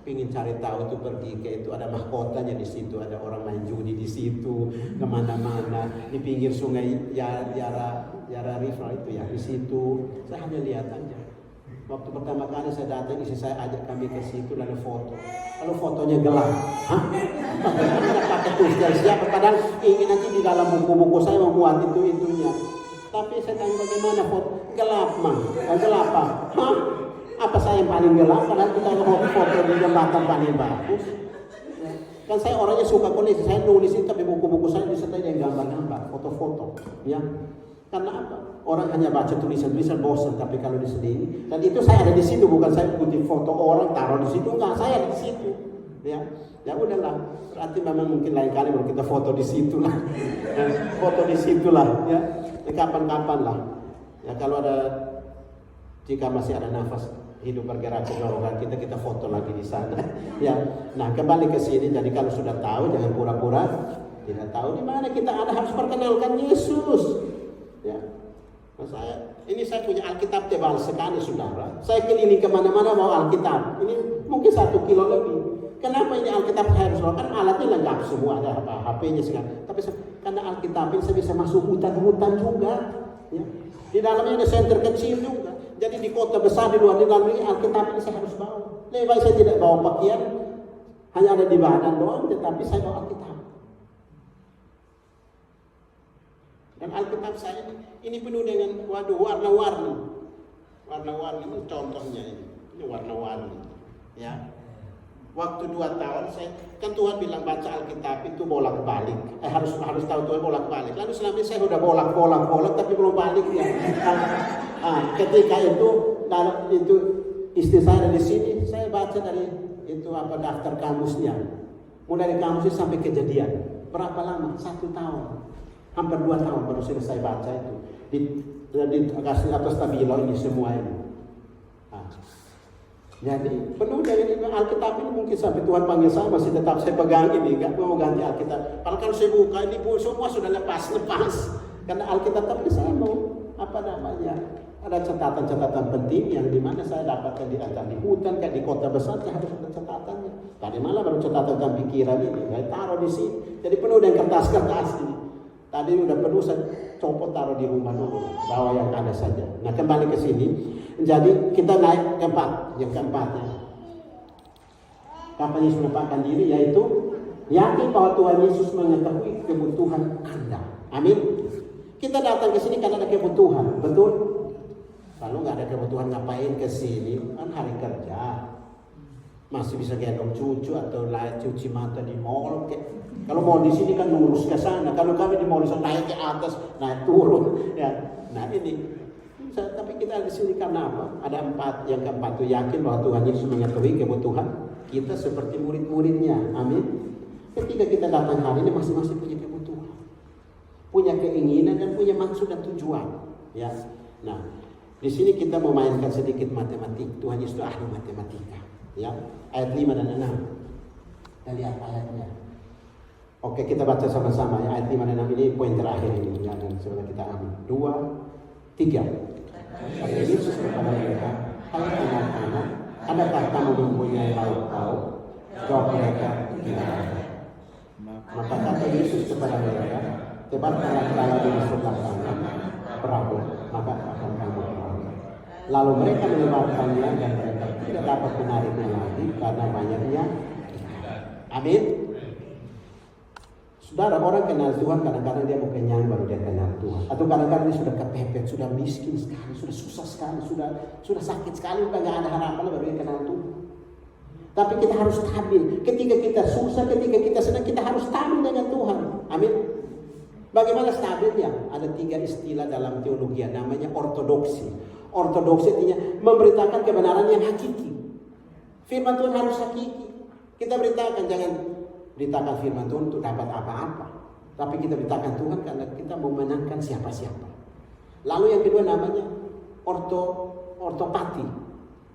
Ingin cari tahu itu pergi ke itu, ada mahkotanya di situ, ada orang main judi di situ, kemana-mana di pinggir sungai Yara River itu ya di situ. Saya hanya lihat aja. Waktu pertama kali saya datang, istri saya ajak kami ke situ lalu foto. Lalu fotonya gelap. Hah? Tidak pakai tulis siapa? Padahal ingin nanti di dalam buku-buku saya membuat itunya. Tapi saya tanya bagaimana foto? Gelap mah. Gelap apa? Hah? Apa saya yang paling gelap? Padahal kita mau foto di jembatan paling bagus. Kan saya orangnya suka koleksi. Saya nulis itu tapi buku-buku saya disertai dengan gambar-gambar, foto-foto. Ya. Karena apa? Orang hanya baca tulisan-tulisan bosan, tapi kalau disendiri, dan itu saya ada di situ, bukan saya kutip foto orang taruh di situ, enggak, saya ada di situ. Ya udahlah, berarti memang mungkin lain kali baru kita foto di situ lah. Foto di situlah, ya. Kapan-kapan lah. Ya kalau ada, jika masih ada nafas hidup bergerak ke bawah kita foto lagi di sana. Ya, nah kembali ke sini. Jadi kalau sudah tahu, jangan pura-pura tidak tahu di mana kita ada, harus perkenalkan Yesus. Ya, nah saya punya Alkitab tebal sekali, saudara. Saya keliling kemana-mana bawa Alkitab. Ini mungkin 1 kilo lebih. Kenapa ini Alkitab saya harus bawa? Kan alatnya lengkap semua, ada HP-nya sekarang. Tapi karena Alkitab ini saya bisa masuk hutan-hutan juga. Ya. Di dalamnya ada center kecil juga. Jadi di kota besar di luar negeri Alkitab ini saya harus bawa. Lebih baik saya tidak bawa pakaian, hanya ada di badan doang, tetapi saya bawa Alkitab. Dan Alkitab saya ini penuh dengan warna-warni. Warna-warni ini contohnya ini warna-warni. Ya. Waktu 2 tahun kan Tuhan bilang baca Alkitab itu bolak-balik. Harus tahu Tuhan bolak-balik. Lalu selama ini saya udah bolak tapi belum balik ya. Ketika itu istri saya dari sini, saya baca dari itu daftar kamusnya. Mulai dari kamusnya sampai Kejadian. Berapa lama? 1 tahun. Hampir 2 tahun baru selesai baca itu. Di kasih atas stabilo ini semua ini. Jadi penuh dengan Alkitab ini, mungkin sampai Tuhan panggil saya masih tetap saya pegang ini, nggak mau ganti Alkitab. Padahal kalau saya buka ini semua sudah lepas. Karena Alkitab, tapi saya mau ada catatan-catatan penting yang dimana saya dapatkan di hutan, kayak di kota besar, saya harus ada catatannya. Tadi malah baru catatan tentang pikiran ini, saya taruh di sini. Jadi penuh dengan kertas-kertas ini. Tadi udah penuh, saya copot taruh di rumah dulu, bawa yang ada saja. Nah kembali ke sini. Jadi kita naik yang keempatnya. Kapan Yesus menampakkan diri, yaitu yakin bahwa Tuhan Yesus mengetahui kebutuhan Anda. Amin. Kita datang ke sini karena ada kebutuhan, betul? Kalau nggak ada kebutuhan ngapain ke sini? Kan hari kerja, masih bisa gendong cucu atau cuci mata di mall. Kalau mau di sini kan lurus ke sana. Kalau kami di mall naik ke atas, naik turun. Ya, nah ini. Tapi kita di sini karena apa? Ada 4. Yang keempat itu yakin bahwa Tuhan Yesus mengetahui kebutuhan kita seperti murid-muridnya. Amin. Ketika kita datang hari ini masing-masing punya kebutuhan, punya keinginan dan punya maksud dan tujuan. Ya. Nah, di sini kita memainkan sedikit matematik. Tuhan Yesus itu ahli matematika. Ya. Ayat 5 dan 6. Kita lihat ayatnya. Oke, kita baca sama-sama ya. Ayat 5 dan 6 ini poin terakhir ini. Ya, dan sebenarnya kita ambil 2, 3. Kata Yesus kepada mereka, hai anak-anak, adakah kamu mempunyai lauk-pauk? Jawab mereka, tidak ada. Maka kata Yesus kepada mereka, tebarkanlah tali di sebelah kanan perahu, maka akan kamu perahu. Lalu mereka melebarkannya dan mereka tidak dapat menariknya lagi karena banyaknya. Amin. Saudara, orang kenal Tuhan kadang-kadang dia mau kenyang baru dia kenal Tuhan. Atau kadang-kadang dia sudah kepepet, sudah miskin sekali, sudah susah sekali, sudah sakit sekali, udah gak ada harapan baru dia kenal Tuhan. Tapi kita harus stabil. Ketika kita susah, ketika kita senang, kita harus stabil dengan Tuhan. Amin. Bagaimana stabilnya? Ada 3 istilah dalam teologi, namanya ortodoksi. Ortodoksi artinya memberitakan kebenaran yang hakiki. Firman Tuhan harus hakiki. Kita beritakan, jangan beritakan firman Tuhan untuk dapat apa-apa. Tapi kita beritakan Tuhan karena kita mau menangkan siapa-siapa. Lalu yang kedua namanya ortopati,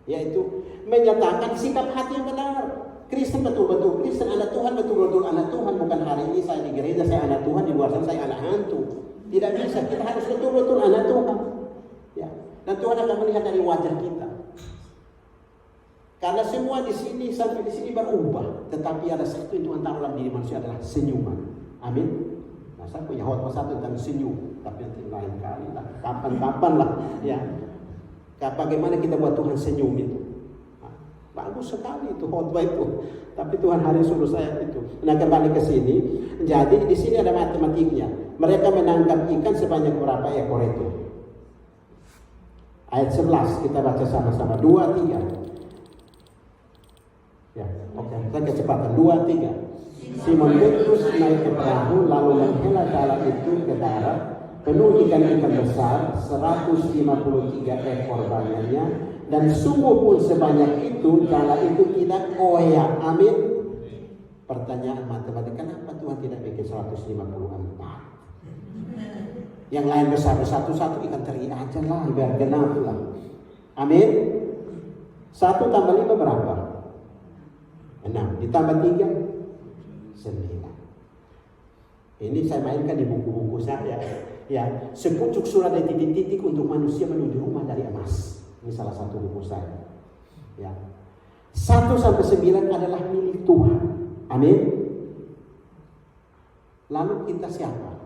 yaitu menyatakan sikap hati yang benar. Kristen betul-betul Kristen, anak Tuhan betul-betul anak Tuhan. Bukan hari ini saya di gereja saya anak Tuhan, di luar sana saya anak hantu. Tidak bisa, kita harus betul-betul anak Tuhan. Ya. Dan Tuhan akan melihat dari wajah kita. Karena semua di sini sampai di sini berubah, tetapi ada satu yang Tuhan taruh dalam diri manusia adalah senyuman. Amin. Nah, saya punya khotbah satu tentang senyum, tapi nanti lain kali lah, kapan-kapan lah, ya. Bagaimana kita buat Tuhan senyum itu? Nah, bagus sekali itu khotbah itu. Tapi Tuhan hari suruh saya itu. Nah, kembali ke sini. Jadi di sini ada matematiknya. Mereka menangkap ikan sebanyak berapa ekor itu? Ayat 11 kita baca sama-sama. 2, 3. Ya, oke, saya kecepatan. 2, 3. Simon Petrus naik ke perahu lalu menghela jala itu ke darat, penuh ikan-ikan besar, 153 ekor banyaknya, dan sungguh pun sebanyak itu jala itu tidak koyak. Amin. Pertanyaan matematika, kenapa Tuhan tidak bikin 154? Yang lain besar satu-satu ikan teri aja lah, biar genap lah. Amin. 1 tambah 5 berapa? 6 ditambah 3 9. Ini saya mainkan di buku-buku saya. Ya, sepucuk surat dari titik-titik untuk manusia menuju rumah dari emas. Ini salah satu buku saya. Ya. 1 sampai 9 adalah milik Tuhan. Amin. Lalu kita siapa?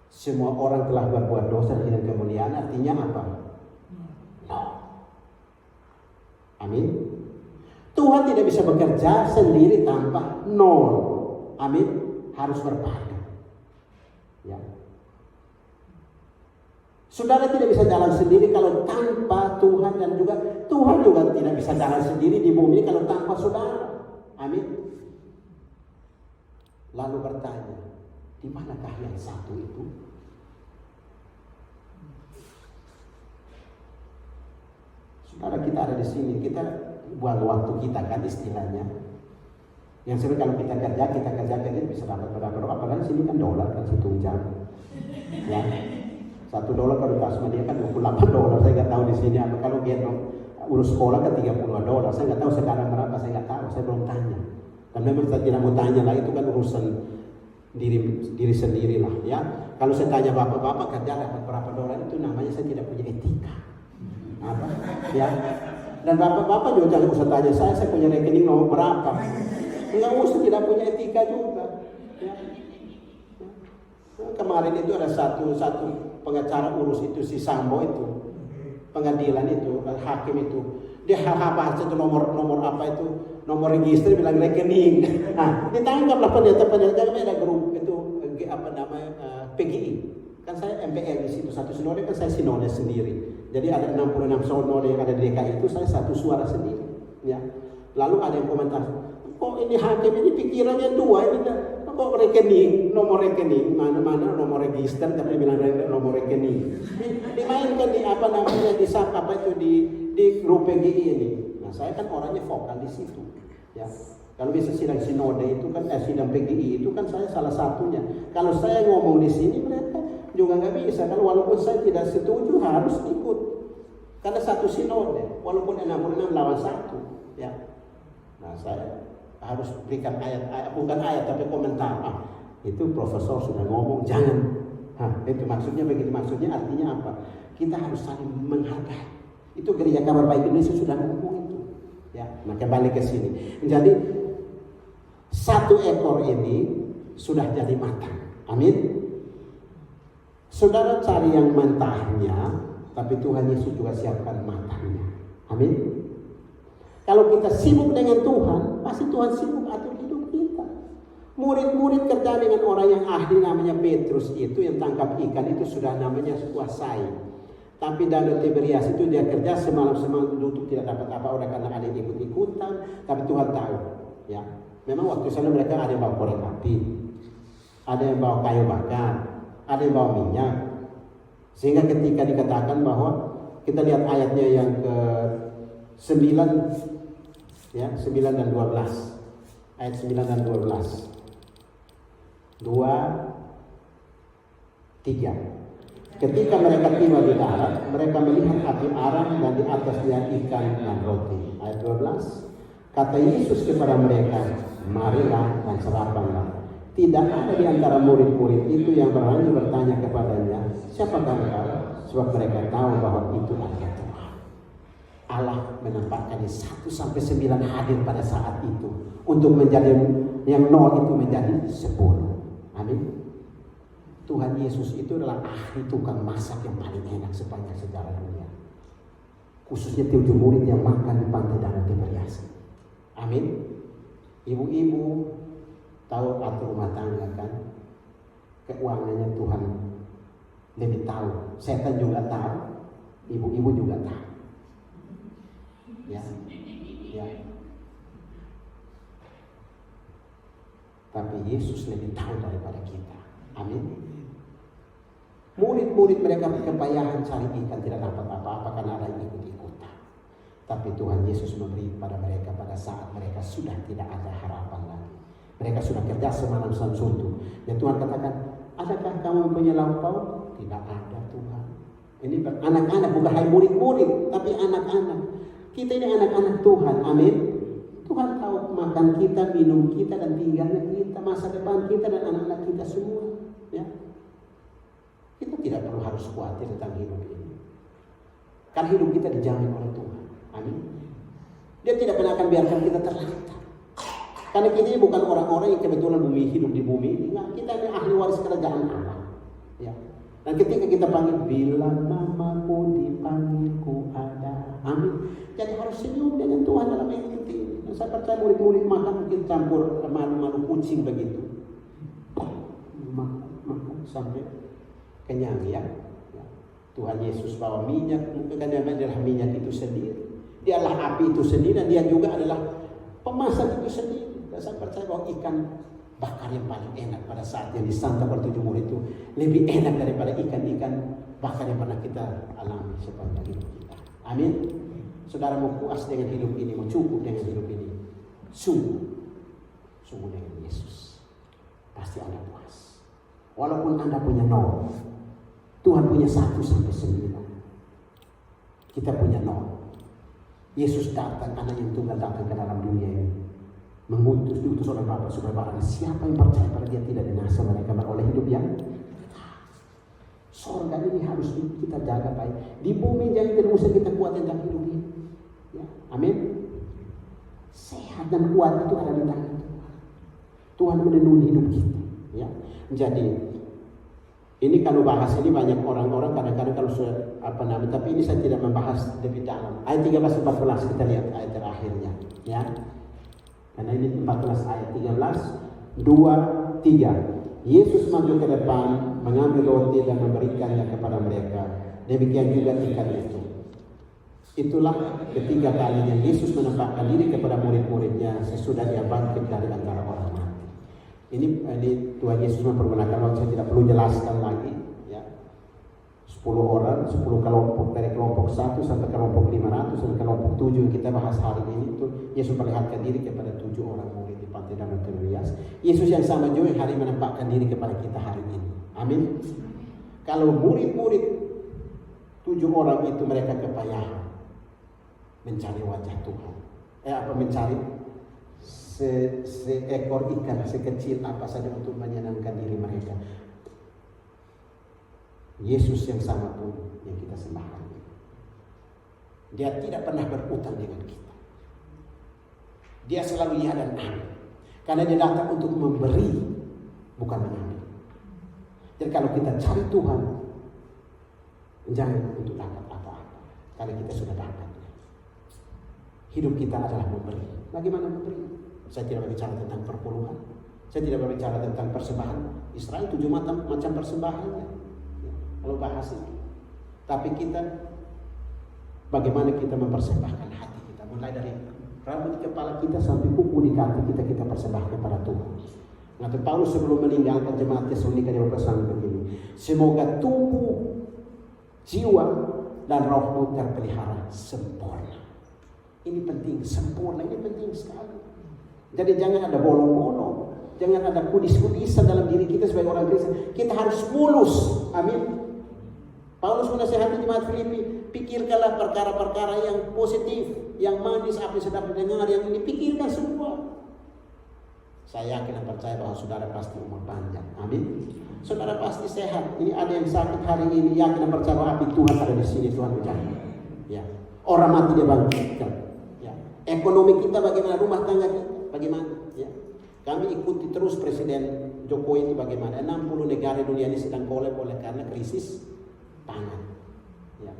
Semua orang telah berbuat dosa dan kemuliaan, artinya apa? No. Amin. Tuhan tidak bisa bekerja sendiri tanpa nol. Amin. Harus berpadu. Ya. Saudara tidak bisa jalan sendiri kalau tanpa Tuhan, dan juga Tuhan juga tidak bisa jalan sendiri di bumi kalau tanpa saudara. Amin. Lalu bertanya, di manakah yang satu itu? Saudara, kita ada di sini, kita buang waktu kita kan istilahnya. Yang sering kalau kita kerja bisa dapat berapa, padahal sini kan dolar kan 1 jam. Ya. $1 kalau dikasih dia kan $28. Saya nggak tahu di sini apa, kalau gendong urus sekolah kan $30. Saya nggak tahu sekarang berapa, saya nggak tahu, saya belum tanya. Dan memang saya tidak mau tanya lah, itu kan urusan diri sendiri lah, ya. Kalau saya tanya bapak-bapak kerja dapat berapa dolar, itu namanya saya tidak punya etika. Apa? Ya. Dan bapak-bapak juga jangan usah tanya saya punya rekening nomor berapa. Enggak usah, tidak punya etika juga. Ya. Kemarin itu ada satu pengacara urus itu si Sambo itu, pengadilan itu, hakim itu, dia apa itu nomor apa itu, nomor register bilang rekening. Nah, ditangkaplah pendeta ada grup itu apa namanya PGI. Kan saya MPR di situ, satu sinode kan saya sinode sendiri. Jadi ada 66 sinode yang ada di DKI itu saya satu suara sendiri. Ya. Lalu ada yang komentar, kok ini hakim ini pikirannya 2 ini kok rekening, nomor rekening, mana-mana nomor register tapi bilang nomor rekening. Dimainkan di apa namanya di SAP apa itu di grup PGI ini. Nah, saya kan orangnya vokal di situ. Ya. Kalau bisa sidang sinode itu kan sidang PGI itu kan saya salah satunya. Kalau saya ngomong di sini mereka juga nggak bisa kan, walaupun saya tidak setuju harus ikut. Karena satu sinode, walaupun 66 lawan 1, ya. Nah, saya harus berikan ayat, bukan ayat tapi komentar. Itu profesor sudah ngomong, jangan. Itu maksudnya begitu, maksudnya artinya apa? Kita harus saling menghargai. Itu Gereja Kabar Baik Indonesia sudah ngomong itu. Ya, nah kembali ke sini. Jadi 1 ekor ini sudah jadi matang. Amin. Saudara cari yang mentahnya, tapi Tuhan Yesus juga siapkan matangnya. Amin. Kalau kita sibuk dengan Tuhan, pasti Tuhan sibuk atur hidup kita. Murid-murid kerja dengan orang yang ahli namanya Petrus itu yang tangkap ikan itu sudah namanya kuasai. Tapi Danau Tiberias itu dia kerja semalam-semalam duduk tidak dapat apa-apa karena ada yang ikut-ikutan. Tapi Tuhan tahu, ya. Memang waktu sana mereka ada yang bawa korek api, ada yang bawa kayu bakar, ada yang bawa minyak. Sehingga ketika dikatakan bahwa kita lihat ayatnya yang ke 9, ya 9 dan 12, ayat 9 dan 12. 2, 3. Ketika mereka tiba di darat, mereka melihat api arang dan di atasnya ikan dan roti. Ayat 12. Kata Yesus kepada mereka, marilah dan sarapanlah. Tidak ada di antara murid-murid itu yang berani bertanya kepadanya, siapakah engkau? Sebab mereka tahu bahwa itu adalah Tuhan. Allah menampakkan 1-9 hadir pada saat itu untuk menjadi yang 0 itu menjadi 10. Amin. Tuhan Yesus itu adalah ahli tukang masak yang paling enak sepanjang sejarah dunia. Khususnya 7 murid yang makan di pantai Danau Tiberias. Amin. Ibu-ibu tahu atur rumah tangga kan? Keuangannya Tuhan lebih tahu. Setan juga tahu. Ibu-ibu juga tahu. Ya. Ya. Tapi Yesus lebih tahu daripada kita. Amin. Murid-murid mereka kepayahan cari ikan tidak dapat apa-apa karena ada yang ikut-ikutan. Tapi Tuhan Yesus memberi pada mereka pada saat mereka sudah tidak ada harapan lagi. Mereka sudah kerja semalam suntuk. Dan Tuhan katakan, adakah kamu punya lampau? Tidak ada Tuhan. Ini anak-anak, bukan hai murid-murid, tapi anak-anak. Kita ini anak-anak Tuhan. Amin. Tuhan tahu makan kita, minum kita, dan tinggalnya kita, masa depan kita dan anak-anak kita semua. Ya. Kita tidak perlu harus khawatir tentang hidup ini. Karena hidup kita dijamin oleh Tuhan. Amin. Dia tidak pernah akan biarkan kita terlantar. Karena kita ini bukan orang-orang yang kebetulan hidup di bumi ini. Nah, kita ini ahli waris kerajaan Allah. Ya. Dan ketika kita panggil, bila namaku dipanggilku ada. Amin. Jadi harus senyum dengan Tuhan dalam hidup ini. Dan saya percaya murid-murid makan mungkin campur malu-malu kucing begitu. Makan sampai kenyang ya. Tuhan Yesus bawa minyak, mungkin dia adalah minyak itu sendiri. Dia adalah api itu sendiri dan dia juga adalah pemasak itu sendiri. Dan saya percaya bahwa ikan bakar yang paling enak pada saat yang disantap oleh 7 murid itu lebih enak daripada ikan-ikan bakar yang pernah kita alami sepanjang hidup kita. Amin. Saudara mau puas dengan hidup ini, mau cukup dengan hidup ini, sungguh dengan Yesus, pasti Anda puas. Walaupun Anda punya 0, Tuhan punya 1-9. Kita punya 0. Yesus datang, anak yang tunggal datang ke dalam dunia ini, diutus oleh Bapa supaya barang siapa yang percaya pada dia tidak binasa, mereka beroleh hidup yang sorga ini harus kita jaga baik. Di bumi jadi tidak usah kita kuat tentang hidup ini. Ya, amin. Sehat dan kuat itu ada di tangan Tuhan. Tuhan melindungi hidup kita. Ya, jadi ini kalau bahas ini banyak orang-orang kadang-kadang kalau sudah tapi ini saya tidak membahas lebih dalam. Ayat 13-14 kita lihat ayat terakhirnya. Ya. Karena ini 14 ayat 13, 2, 3. Yesus maju ke depan, mengambil roti dan memberikannya kepada mereka. Demikian juga ikan itu. Itulah ketiga kalinya Yesus menampakkan diri kepada murid-muridnya sesudah dia bangkit dari antara orang mati. Ini Tuhan Yesus mempergunakan waktu, saya tidak perlu jelaskan lagi. Ya. 10 orang, 10 kelompok dari kelompok 1 sampai kelompok 500 sampai kelompok 7 yang kita bahas hari ini itu Yesus perlihatkan diri kepada 7 orang murid di pantai Danau Tiberias. Yesus yang sama juga yang hari menampakkan diri kepada kita hari ini. Amin. Kalau murid-murid 7 orang itu mereka kepayahan mencari wajah Tuhan. Mencari seekor ikan sekecil apa saja untuk menyenangkan diri mereka. Yesus yang sama pun yang kita sembahkan. Dia tidak pernah berutang dengan kita. Dia selalu ya dan amin. Karena dia datang untuk memberi, bukan mengambil. Jadi kalau kita cari Tuhan, jangan untuk dapat apa-apa. Karena kita sudah dapat. Hidup kita adalah memberi. Bagaimana memberi? Saya tidak berbicara tentang perpuluhan. Saya tidak berbicara tentang persembahan. Israel 7 macam persembahannya. Ya, kalau bahas itu. Tapi kita, bagaimana kita mempersembahkan hati kita. Mulai dari rambut di kepala kita sampai kuku di kaki kita, kita persembahkan pada Tuhan. Nah, Paulus sebelum meninggalkan jemaat Tesalonika dia berpesan begini. Semoga tubuh, jiwa, dan rohmu terpelihara sempurna. Ini penting, sempurna, ini penting sekali. Jadi jangan ada bolong-bolong. Jangan ada kudis-kudisan dalam diri kita sebagai orang Kristen. Kita harus mulus. Amin. Paulus menasihati jemaat Filipi, pikirkanlah perkara-perkara yang positif, yang manis, apa yang sedap didengar, yang ini pikirkan semua. Saya yakin dan percaya bahwa saudara pasti umur panjang. Amin. Saudara pasti sehat. Ini ada yang sakit hari ini, yakin dan percaya bahwa api Tuhan ada di sini, Tuhan berjaya. Ya. Orang mati dia bangkitkan. Ya. Ekonomi kita bagaimana, rumah tangga kita bagaimana? Ya. Kami ikuti terus Presiden Jokowi itu bagaimana. 60 negara dunia ini sedang kolap oleh karena krisis pangan. Ya.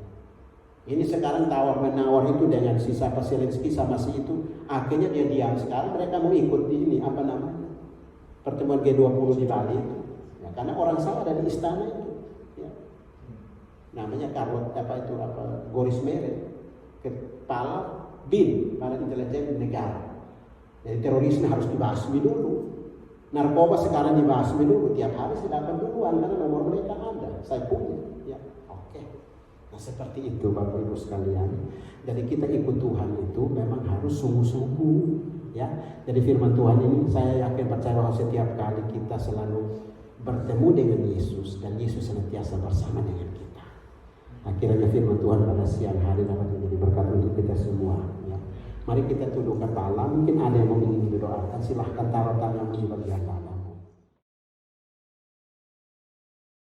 Ini sekarang tawar-menawar itu dengan si siapa Zelensky sama si itu, akhirnya dia diam. Sekarang mereka mau ikut ini apa namanya pertemuan G20 di Bali. Ya, karena orang salah dari istana itu. Ya. Namanya Boris Mere, kepala BIN, Badan Intelijen Negara. Jadi terorisme harus dibasmi dulu. Narkoba sekarang dibasmi dulu. Tiap hari saya dapat duluan karena nomor mereka ada. Saya punya. Ya, oke. Nah seperti itu Bapak Ibu sekalian. Jadi kita ikut Tuhan itu memang harus sungguh-sungguh. Ya. Jadi firman Tuhan ini saya yakin percaya bahwa setiap kali kita selalu bertemu dengan Yesus dan Yesus senantiasa bersama dengan kita. Akhirnya firman Tuhan pada siang hari dapat menjadi berkat untuk kita semua. Ya. Mari kita tundukkan kepala. Mungkin ada yang ingin didoakan. Silahkan taruh tanganmu di bagian bawah.